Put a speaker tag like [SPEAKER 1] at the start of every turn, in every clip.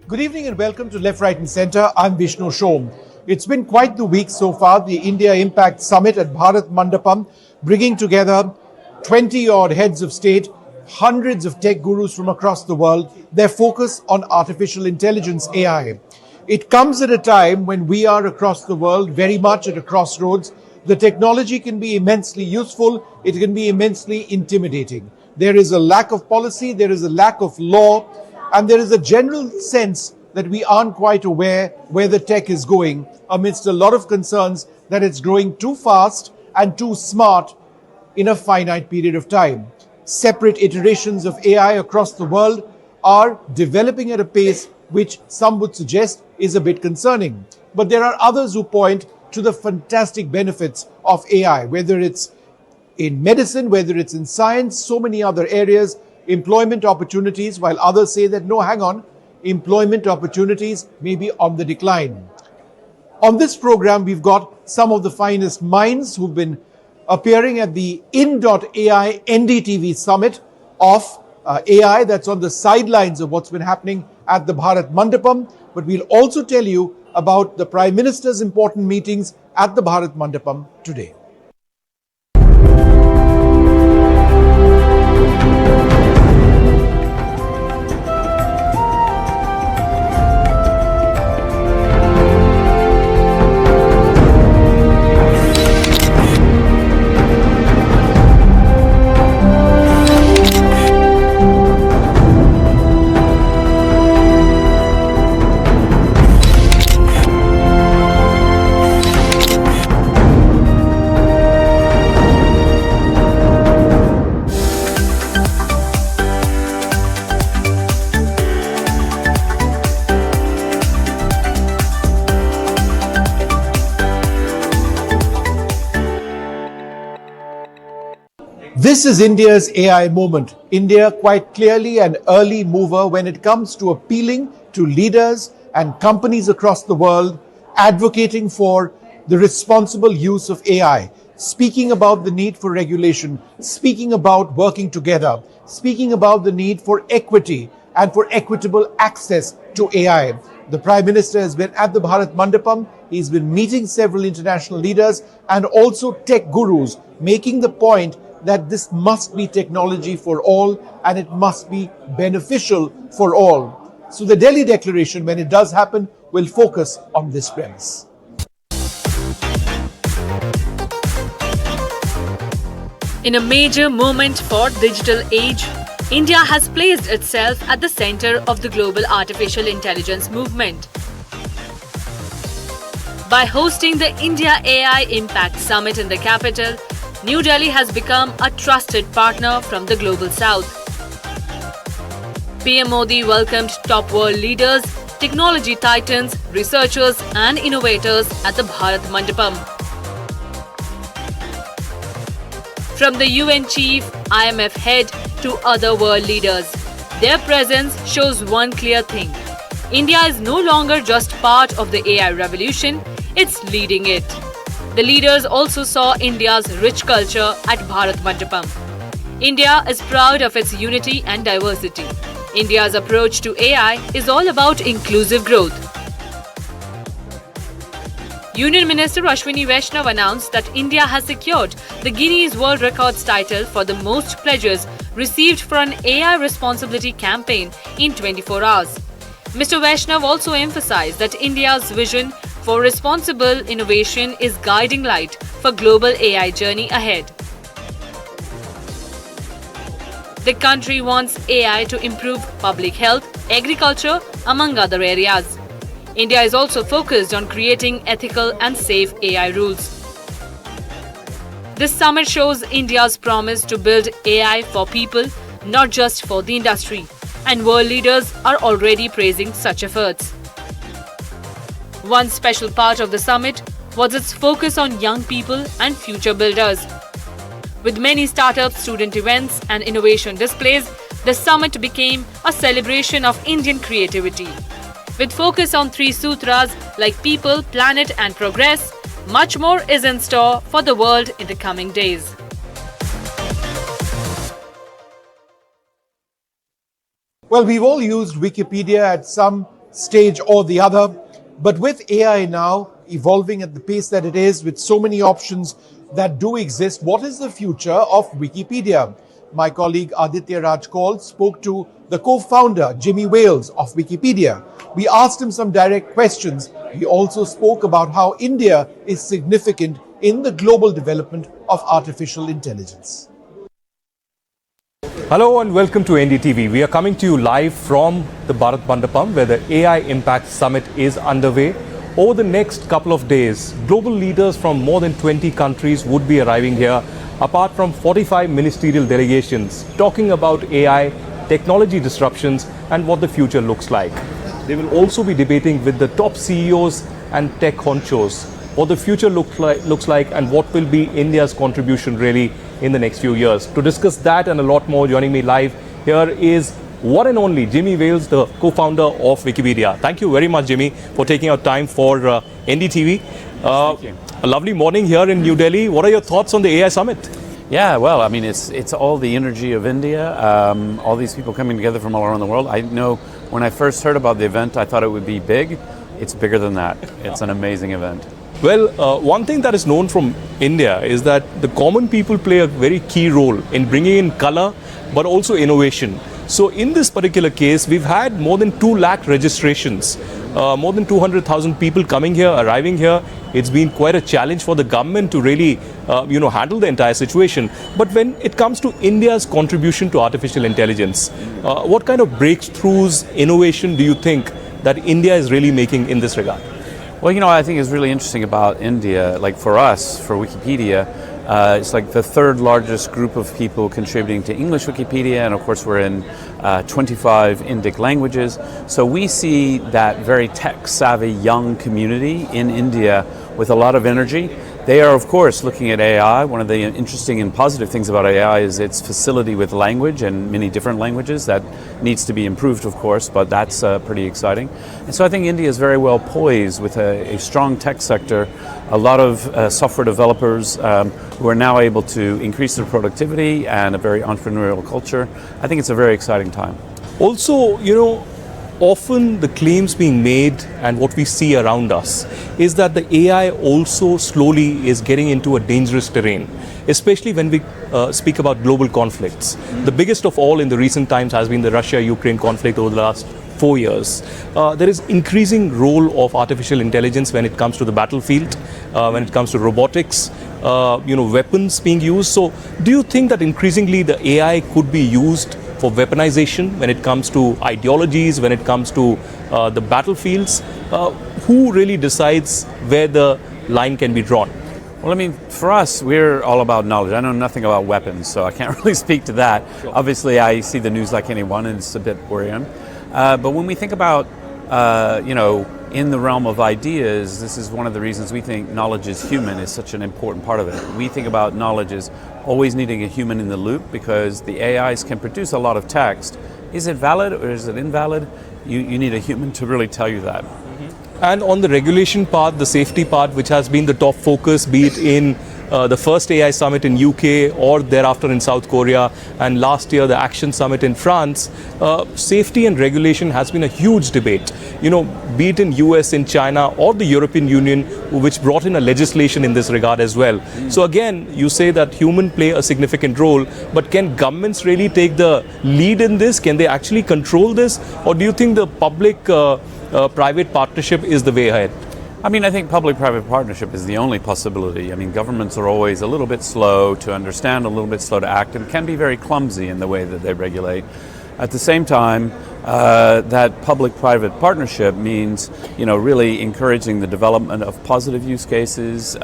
[SPEAKER 1] Good evening and welcome to Left, Right and Centre. I'm Vishnu Shom. It's been quite the week so far, the India Impact Summit at Bharat Mandapam, bringing together 20-odd heads of state, hundreds of tech gurus from across the world, their focus on artificial intelligence, AI. It comes at a time when we are across the world very much at a crossroads. The technology can be immensely useful, it can be immensely intimidating. There is a lack of policy, there is a lack of law, and there is a general sense that we aren't quite aware where the tech is going, amidst a lot of concerns that it's growing too fast and too smart in a finite period of time. Separate iterations of AI across the world are developing at a pace which some would suggest is a bit concerning. But there are others who point to the fantastic benefits of AI, whether it's in medicine, whether it's in science, so many other areas, employment opportunities, while others say that no, hang on, employment opportunities may be on the decline. On this program, we've got some of the finest minds who've been appearing at the in.ai NDTV summit of AI that's on the sidelines of what's been happening at the Bharat Mandapam. But we'll also tell you about the Prime Minister's important meetings at the Bharat Mandapam today. This is India's AI moment. India quite clearly an early mover when it comes to appealing to leaders and companies across the world, advocating for the responsible use of AI, speaking about the need for regulation, speaking about working together, speaking about the need for equity and for equitable access to AI. The Prime Minister has been at the Bharat Mandapam. He's been meeting several international leaders and also tech gurus, making the point that this must be technology for all and it must be beneficial for all. So the Delhi Declaration, when it does happen, will focus on this premise.
[SPEAKER 2] In a major moment for digital age, India has placed itself at the center of the global artificial intelligence movement. By hosting the India AI Impact Summit in the capital, New Delhi has become a trusted partner from the Global South. PM Modi welcomed top world leaders, technology titans, researchers and innovators at the Bharat Mandapam. From the UN chief, IMF head to other world leaders, their presence shows one clear thing. India is no longer just part of the AI revolution, it's leading it. The leaders also saw India's rich culture at Bharat Mandapam. India is proud of its unity and diversity. India's approach to AI is all about inclusive growth. Union Minister Ashwini Vaishnav announced that India has secured the Guinness World Records title for the most pledges received for an AI responsibility campaign in 24 hours. Mr. Vaishnav also emphasized that India's vision for responsible innovation is guiding light for global AI journey ahead. The country wants AI to improve public health, agriculture, among other areas. India is also focused on creating ethical and safe AI rules. This summit shows India's promise to build AI for people, not just for the industry, and world leaders are already praising such efforts. One special part of the summit was its focus on young people and future builders. With many startups, student events and innovation displays, the summit became a celebration of Indian creativity. With focus on three sutras like people, planet and progress, much more is in store for the world in the coming days.
[SPEAKER 1] Well, we've all used Wikipedia at some stage or the other. But with AI now evolving at the pace that it is, with so many options that do exist, what is the future of Wikipedia? My colleague Aditya Raj Kaul spoke to the co-founder, Jimmy Wales of Wikipedia. We asked him some direct questions. He also spoke about how India is significant in the global development of artificial intelligence.
[SPEAKER 3] Hello and welcome to NDTV. We are coming to you live from the Bharat Mandapam, where the AI Impact Summit is underway. Over the next couple of days, global leaders from more than 20 countries would be arriving here, apart from 45 ministerial delegations, talking about AI, technology disruptions and what the future looks like. They will also be debating with the top CEOs and tech honchos what the future looks like and what will be India's contribution really in the next few years. To discuss that and a lot more, joining me live here is one and only Jimmy Wales, the co-founder of Wikipedia. Thank you very much, Jimmy, for taking out time for NDTV.
[SPEAKER 4] Thank you.
[SPEAKER 3] A lovely morning here in New Delhi. What are your thoughts on the AI Summit?
[SPEAKER 4] Yeah, well, I mean, it's all the energy of India, all these people coming together from all around the world. I know when I first heard about the event, I thought it would be big. It's bigger than that. It's an amazing event.
[SPEAKER 3] Well, one thing that is known from India is that the common people play a very key role in bringing in color, but also innovation. So in this particular case, we've had more than 2 lakh registrations, more than 200,000 people coming here, arriving here. It's been quite a challenge for the government to really, handle the entire situation. But when it comes to India's contribution to artificial intelligence, what kind of breakthroughs, innovation do you think that India is really making in this regard?
[SPEAKER 4] Well, I think it's really interesting about India, like for us, for Wikipedia, it's like the 3rd largest group of people contributing to English Wikipedia, and of course we're in 25 Indic languages. So we see that very tech-savvy young community in India with a lot of energy. They are, of course, looking at AI. One of the interesting and positive things about AI is its facility with language and many different languages. That needs to be improved, of course, but that's pretty exciting. And so I think India is very well poised with a strong tech sector, a lot of software developers who are now able to increase their productivity and a very entrepreneurial culture. I think it's a very exciting time.
[SPEAKER 3] Also, often the claims being made and what we see around us is that the AI also slowly is getting into a dangerous terrain, especially when we speak about global conflicts. The biggest of all in the recent times has been the Russia-Ukraine conflict over the last 4 years. There is increasing role of artificial intelligence when it comes to the battlefield, when it comes to robotics, weapons being used. So do you think that increasingly the AI could be used for weaponization when it comes to ideologies, when it comes to the battlefields? Who really decides where the line can be drawn?
[SPEAKER 4] Well, I mean, for us, we're all about knowledge. I know nothing about weapons, so I can't really speak to that. Sure. Obviously, I see the news like anyone, and it's a bit worrying. But when we think about, in the realm of ideas, this is one of the reasons we think knowledge is human is such an important part of it. We think about knowledge as always needing a human in the loop because the AIs can produce a lot of text. Is it valid or is it invalid? You need a human to really tell you that.
[SPEAKER 3] And on the regulation part, the safety part, which has been the top focus, be it in the first AI summit in UK or thereafter in South Korea, and last year the Action Summit in France, safety and regulation has been a huge debate. Be it in US, in China or the European Union, which brought in a legislation in this regard as well. So again, you say that human play a significant role, but can governments really take the lead in this? Can they actually control this? Or do you think the public-private partnership is the way ahead?
[SPEAKER 4] I mean, I think public-private partnership is the only possibility. I mean, governments are always a little bit slow to understand, a little bit slow to act, and can be very clumsy in the way that they regulate. At the same time, that public-private partnership means, really encouraging the development of positive use cases,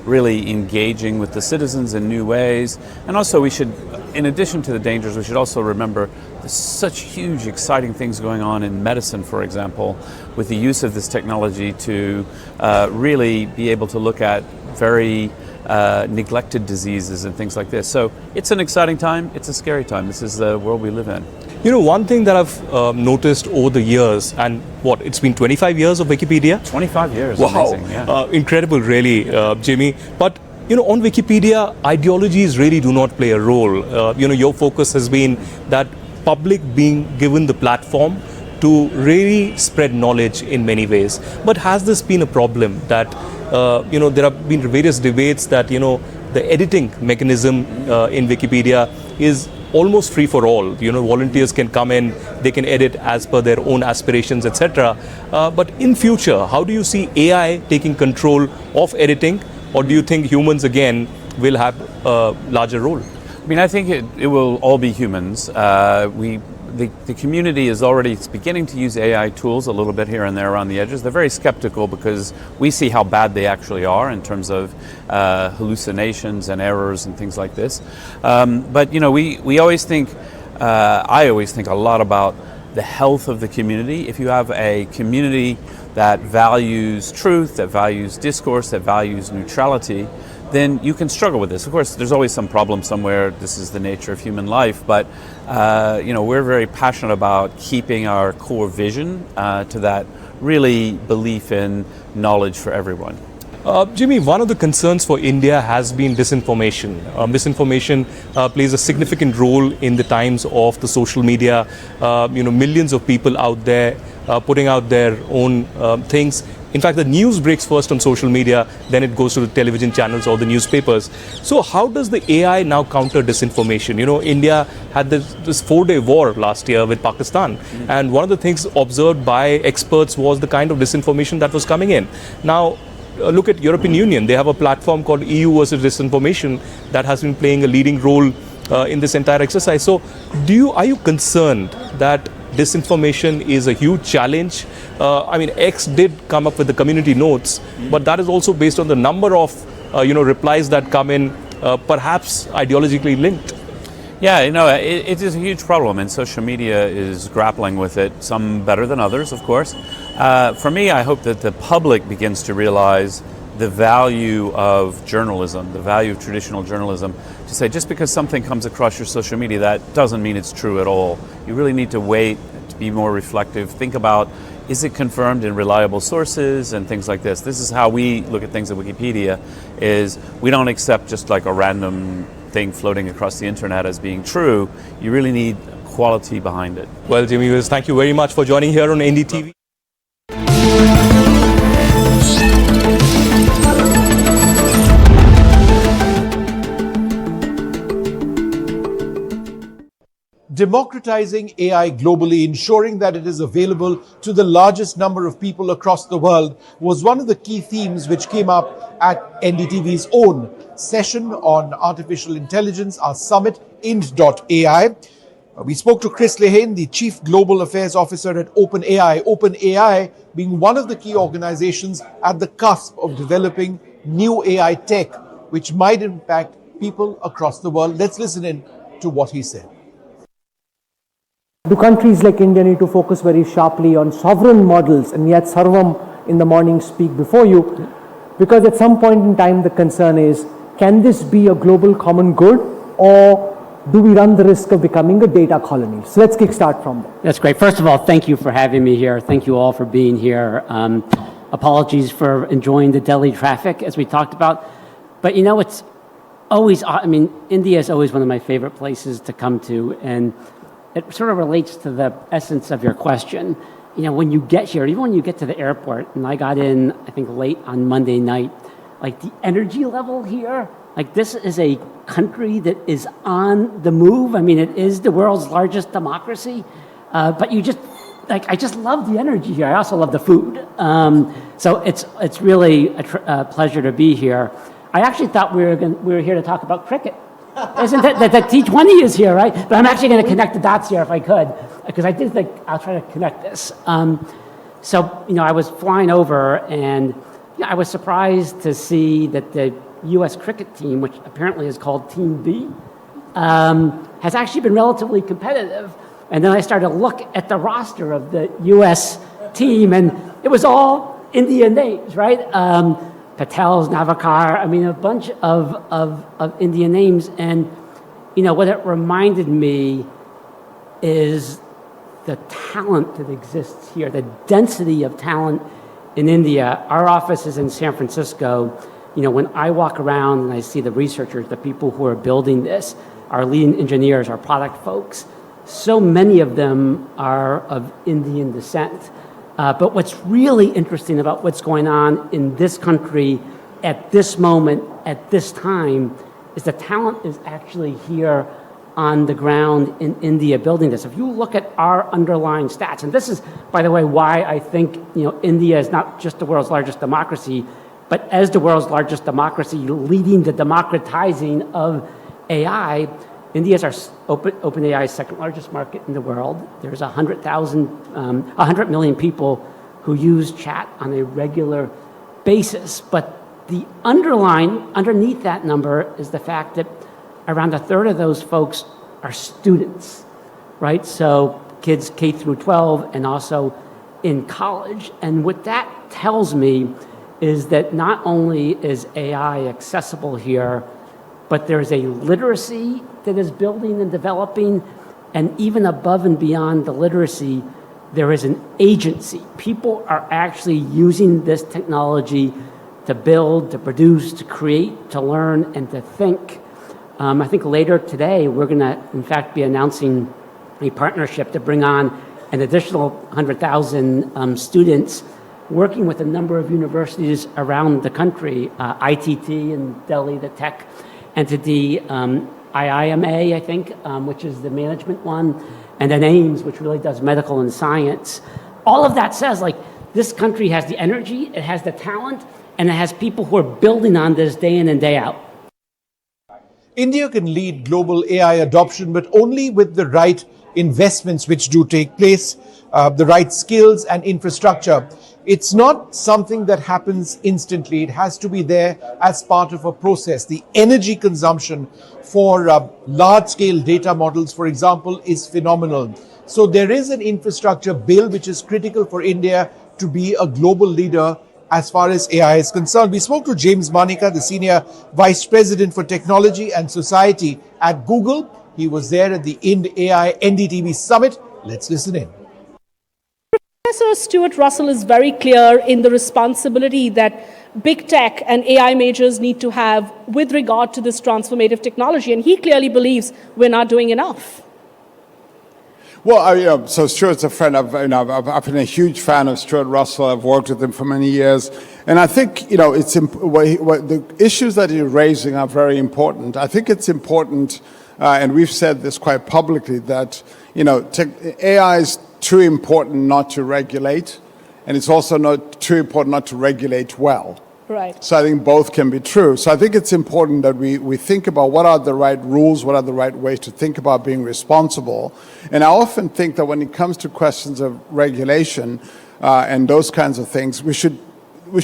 [SPEAKER 4] really engaging with the citizens in new ways. And also we should, in addition to the dangers, we should also remember there's such huge, exciting things going on in medicine, for example, with the use of this technology to really be able to look at very neglected diseases and things like this. So it's an exciting time, it's a scary time. This is the world we live in.
[SPEAKER 3] One thing that I've noticed over the years, and it's been 25 years of Wikipedia?
[SPEAKER 4] 25 years,
[SPEAKER 3] wow.
[SPEAKER 4] Amazing, yeah.
[SPEAKER 3] Incredible, really, Jimmy. But on Wikipedia, ideologies really do not play a role. Your focus has been that public being given the platform to really spread knowledge in many ways. But has this been a problem that, there have been various debates that, the editing mechanism in Wikipedia is almost free for all. Volunteers can come in, they can edit as per their own aspirations, etc. But in future, how do you see AI taking control of editing, or do you think humans again will have a larger role?
[SPEAKER 4] I mean, I think it will all be humans. The community is already beginning to use AI tools a little bit here and there around the edges. They're very skeptical because we see how bad they actually are in terms of hallucinations and errors and things like this. But we always think, I always think a lot about the health of the community. If you have a community that values truth, that values discourse, that values neutrality, then you can struggle with this. Of course, there's always some problem somewhere. This is the nature of human life. But, we're very passionate about keeping our core vision to that really belief in knowledge for everyone.
[SPEAKER 3] Jimmy, one of the concerns for India has been disinformation. Misinformation plays a significant role in the times of the social media. Millions of people out there putting out their own things. In fact, the news breaks first on social media, then it goes to the television channels or the newspapers. So how does the AI now counter disinformation? India had this 4-day war last year with Pakistan. And one of the things observed by experts was the kind of disinformation that was coming in. Now, look at European Union. They have a platform called EU versus Disinformation that has been playing a leading role in this entire exercise. So are you concerned that disinformation is a huge challenge? X did come up with the community notes, but that is also based on the number of replies that come in, perhaps ideologically linked.
[SPEAKER 4] Yeah, it is a huge problem, and social media is grappling with it, some better than others, of course. For me, I hope that the public begins to realize the value of journalism, the value of traditional journalism, to say just because something comes across your social media, that doesn't mean it's true at all. You really need to wait, to be more reflective, think about, is it confirmed in reliable sources and things like this. This is how we look at things at Wikipedia, is we don't accept just like a random thing floating across the internet as being true. You really need quality behind it.
[SPEAKER 3] Well, Jimmy, thank you very much for joining here on NDTV.
[SPEAKER 1] Democratizing AI globally, ensuring that it is available to the largest number of people across the world, was one of the key themes which came up at NDTV's own session on artificial intelligence, our summit, Ind.ai. We spoke to Chris Lehane, the Chief Global Affairs Officer at OpenAI. OpenAI being one of the key organizations at the cusp of developing new AI tech, which might impact people across the world. Let's listen in to what he said.
[SPEAKER 5] Do countries like India need to focus very sharply on sovereign models and yet Sarvam in the morning speak before you? Because at some point in time the concern is, can this be a global common good, or do we run the risk of becoming a data colony? So let's kickstart from there.
[SPEAKER 6] That's great. First of all, thank you for having me here. Thank you all for being here. Apologies for enjoying the Delhi traffic as we talked about. But it's always, India is always one of my favorite places to come to, and it sort of relates to the essence of your question. When you get here, even when you get to the airport, and I got in, I think, late on Monday night, like the energy level here, like this is a country that is on the move. It is the world's largest democracy, but I just love the energy here. I also love the food. So it's really a pleasure to be here. I actually thought we were here to talk about cricket. Isn't that T20 is here, right? But I'm actually going to connect the dots here if I could, because I did think I'll try to connect this. I was flying over, and I was surprised to see that the U.S. cricket team, which apparently is called Team B, has actually been relatively competitive. And then I started to look at the roster of the U.S. team, and it was all Indian names, right? Patels, Navakar, a bunch of Indian names. And, what it reminded me is the talent that exists here, the density of talent in India. Our office is in San Francisco. When I walk around and I see the researchers, the people who are building this, our leading engineers, our product folks, So many of them are of Indian descent. But what's really interesting about what's going on in this country at this moment, at this time, is the talent is actually here on the ground in India building this. If you look at our underlying stats, and this is, by the way, why I think India is not just the world's largest democracy, but as the world's largest democracy leading the democratizing of AI, India is our OpenAI's second largest market in the world. There's 100 million people who use chat on a regular basis. But the underneath that number is the fact that around a third of those folks are students, right? So kids K through 12 and also in college. And what that tells me is that not only is AI accessible here, but there's a literacy that is building and developing, and even above and beyond the literacy, there is an agency. People are actually using this technology to build, to produce, to create, to learn, and to think. I think later today, we're going to, in fact, be announcing a partnership to bring on an additional 100,000 students working with a number of universities around the country, ITT in Delhi, the tech entity, IIMA, I think, which is the management one, and then AIMS, which really does medical and science. All of that says, like, this country has the energy, it has the talent, and it has people who are building on this day in and day out.
[SPEAKER 1] India can lead global AI adoption, but only with the right investments which do take place, the right skills and infrastructure. It's not something that happens instantly. It has to be there as part of a process. The energy consumption for large-scale data models, for example, is phenomenal. So there is an infrastructure bill which is critical for India to be a global leader as far as AI is concerned. We spoke to James Manika, the Senior Vice President for Technology and Society at Google. He was there at the Ind-AI NDTV Summit. Let's listen in.
[SPEAKER 7] Professor Stuart Russell is very clear in the responsibility that big tech and AI majors need to have with regard to this transformative technology, and he clearly believes we're not doing enough.
[SPEAKER 8] Well, so Stuart's a friend. I've been a huge fan of Stuart Russell. I've worked with him for many years, and I think it's the issues that he's raising are very important. I think it's important, and we've said this quite publicly, that AI is too important not to regulate, and it's also not too important not to regulate well.
[SPEAKER 7] Right.
[SPEAKER 8] So I think both can be true. So I think it's important that we think about what are the right rules, what are the right ways to think about being responsible. And I often think that when it comes to questions of regulation and those kinds of things, we should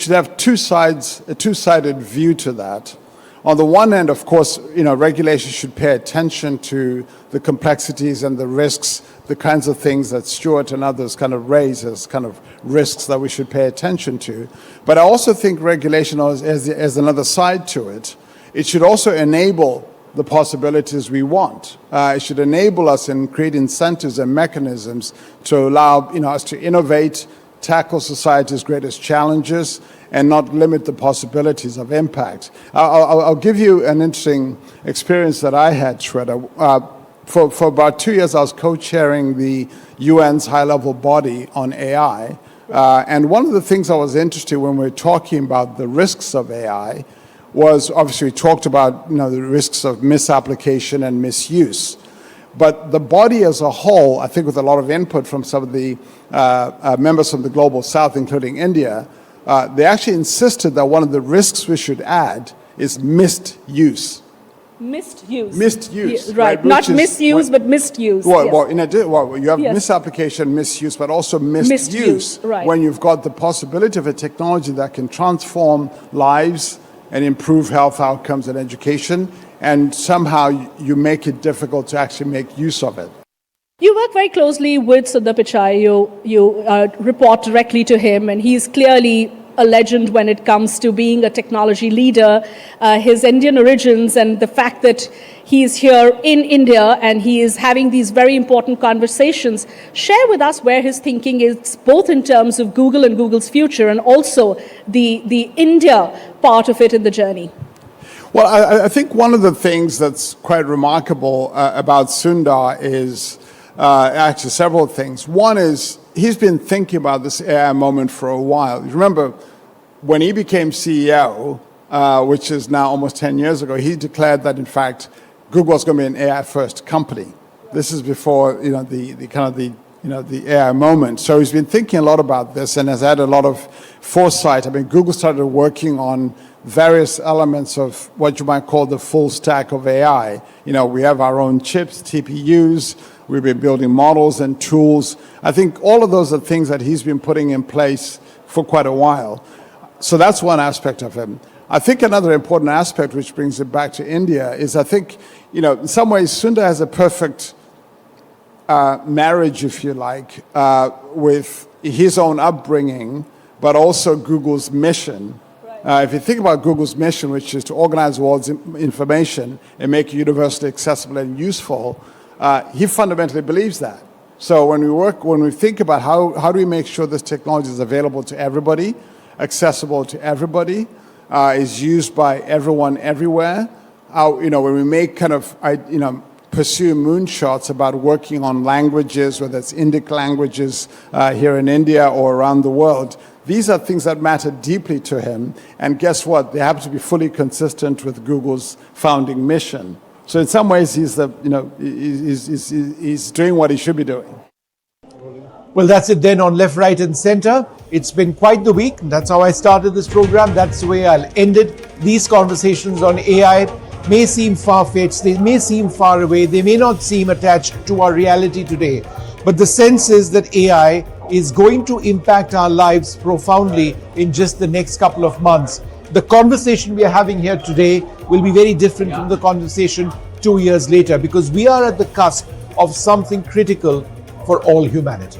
[SPEAKER 8] have a two-sided view to that. On the one hand, of course, regulation should pay attention to the complexities and the risks, the kinds of things that Stuart and others kind of raise as kind of risks that we should pay attention to. But I also think regulation has another side to it. It should also enable the possibilities we want. It should enable us and create incentives and mechanisms to allow us to innovate, tackle society's greatest challenges, and not limit the possibilities of impact. I'll give you an interesting experience that I had, Shweta. For about 2 years, I was co-chairing the UN's high-level body on AI. And one of the things I was interested when we were talking about the risks of AI was, obviously, we talked about the risks of misapplication and misuse. But the body as a whole, I think with a lot of input from some of the members from the Global South, including India, they actually insisted that one of the risks we should add is misuse.
[SPEAKER 7] Misuse.
[SPEAKER 8] Misuse.
[SPEAKER 7] Yeah, right. Not misuse, but misuse.
[SPEAKER 8] Well, you have misapplication, misuse, but also misuse.
[SPEAKER 7] Right.
[SPEAKER 8] When you've got the possibility of a technology that can transform lives and improve health outcomes and education, and somehow you make it difficult to actually make use of it.
[SPEAKER 7] You work very closely with Sundar Pichai. You report directly to him, and he's clearly a legend when it comes to being a technology leader. His Indian origins and the fact that he is here in India and he is having these very important conversations. Share with us where his thinking is, both in terms of Google and Google's future, and also the India part of it in the journey. Well,
[SPEAKER 8] I think one of the things that's quite remarkable about Sundar is actually several things. One is he's been thinking about this AI moment for a while. You remember when he became CEO, which is now almost 10 years ago, he declared that in fact Google was going to be an AI-first company. This is before the AI moment. So he's been thinking a lot about this and has had a lot of foresight. I mean, Google started working on various elements of what you might call the full stack of AI. We have our own chips, TPUs. We've been building models and tools. I think all of those are things that he's been putting in place for quite a while. So that's one aspect of him. I think another important aspect, which brings it back to India, is I think, in some ways, Sundar has a perfect marriage, if you like, with his own upbringing, but also Google's mission. If you think about Google's mission, which is to organize the world's information and make it universally accessible and useful, he fundamentally believes that. So when we think about how do we make sure this technology is available to everybody, accessible to everybody, is used by everyone everywhere, when we make pursue moonshots about working on languages, whether it's Indic languages here in India or around the world, these are things that matter deeply to him. And guess what? They happen to be fully consistent with Google's founding mission. So in some ways, he's doing what he should be doing.
[SPEAKER 1] Well, that's it then on Left, Right and Center. It's been quite the week. That's how I started this program. That's the way I'll end it. These conversations on AI may seem far-fetched, they may seem far away, they may not seem attached to our reality today. But the sense is that AI is going to impact our lives profoundly in just the next couple of months. The conversation we are having here today will be very different from the conversation 2 years later, because we are at the cusp of something critical for all humanity.